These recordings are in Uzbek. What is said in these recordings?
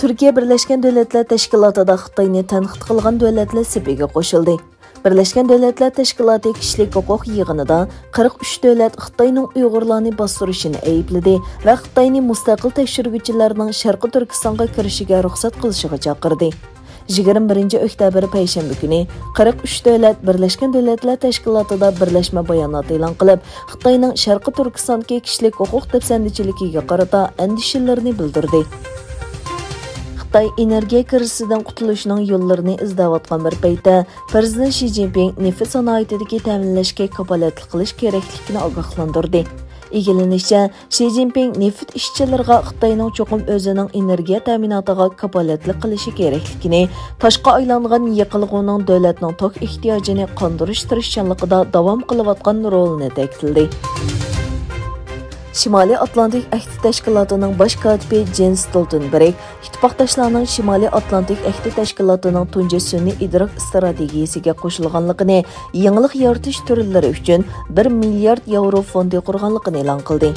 Türkiye Birleşken Devletler Teşkilatı'da Xitayni tanqid qilgan davlatlar sepiga qo'shildi. Birleşken Devletler Teşkilatı Kişilik Hukuk yig'inida 43 davlat Xitoyning Uyg'urlarni bostirishini aybladi va Xitoyni mustaqil tekshiruvchilarning Sharqi Turkistonga kirishiga ruxsat qilishiga chaqirdi. 21 oktyabr payshanba kuni 43 davlat Birleşken Devletler Teşkilatı'da birlashma bayonot e'lon qilib, Xitoyning Sharqi Turkistondagi kishilik huquq dafsandichiligiga qarata andishalarini bildirdi. Xitoy energiya kirisidan qutulishning yo'llarini izlayotgan bir paytda Prezident Xi Jinping neft sanoatidagi ta'minlashga kafolatlik qilish kerakligini ogohlantirdi. Egilinishcha, Xi Jinping neft ishchilariga Xitoyning cho'qim o'zining energiya ta'minotiga kafolatlik qilishi kerakligini, toshqa aylangan yiqilg'uning davlatning tok ehtiyojini qondirish tirishchanligida davom qilayotgan rolini ta'kidladi. Şimali Atlantik Ahdi Təşkilatının baş katibi Jens Stoltenberg, ittifaqdaşlarının Şimali Atlantik Ahdi Təşkilatının tunji sun'iy idrok strategiyasiga qo'shilganligini, yangilik yaratish turlari uchun 1 milliard yevro fondi qurganligini e'lon qildi.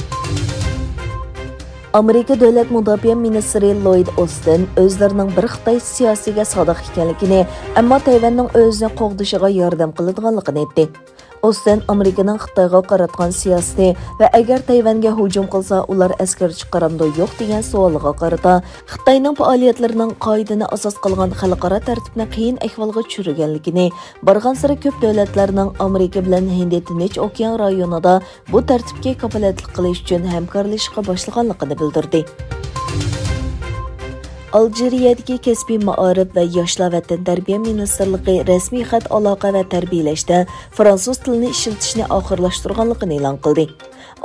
Amerika Davlat Mudofaa ministri Lloyd Austin o'zlarining bir Xitoy siyosiga sodiq ekanligini, ammo Tayvanning o'zini qo'g'dishiga yordam qiladiganligini aytdi. Austin Amerikaning Xitoyga qaratgan siyosati va agar Tayvanga hujum qilsa, ular askar chiqaramdi yo'q degan savoliga qarata, Xitoyning faoliyatlarining qoidani asos qilgan xalqaro tartibni qiyin ahvolga tushirganligini, bargan sari ko'p davlatlarning Amerika bilan Hind Tinch okean rayonida bu tartibga kafolatlik qilish uchun hamkorlashishga boshlaganligini bildirdi. Aljeriyadagi kasbiy ma'arif va yoshlar va tarbiya ministrligi rasmiy xat aloqa va tarbiyalashda fransuz tilini ishlatishni oxirlashtirganligini e'lon qildi.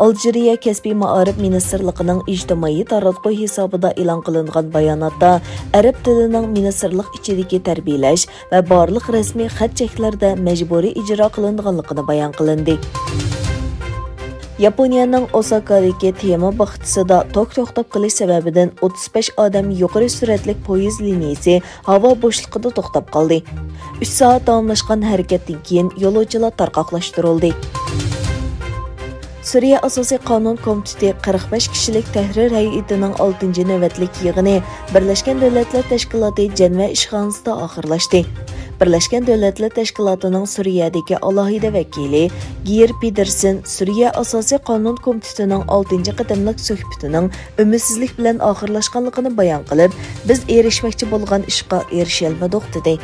Aljeriya kasbiy ma'arif ministrligining ijtimoiy taratquv hisobida e'lon qilingan bayonotda arab tilining ministrlik ichidagi tarbiyalash va barliq rasmiy xat cheklarda majburiy ijro qilinganligini bayon qilindi. Yaponiyaning Osakadagi tema baxtisida tok to'xtab qolish sababidan 35 odam yuqori suratli poyezd liniyasi havo bo'shliqida to'xtab qoldi. 3 soat davomlashgan harakatdan keyin yo'lovchilar tarqoqlashtirildi. Suriya Asosiy Qonun Komiteti 45 kishilik tahrir hay'atining 6-navbatlik yig'ini Birlashgan Davlatlar Tashkiloti Janva ishxonasida oxirlashdi. Birlashgan Davlatlar Tashkilotining Suriyadagi alohida vakili Geir Pedersen Suriya Asosiy Qonun Komitetining 6-qadamlik suhbatining umidsizlik bilan oxirlashganligini bayon qilib, biz erishmoqchi bo'lgan ishga erisha olmadik dedi.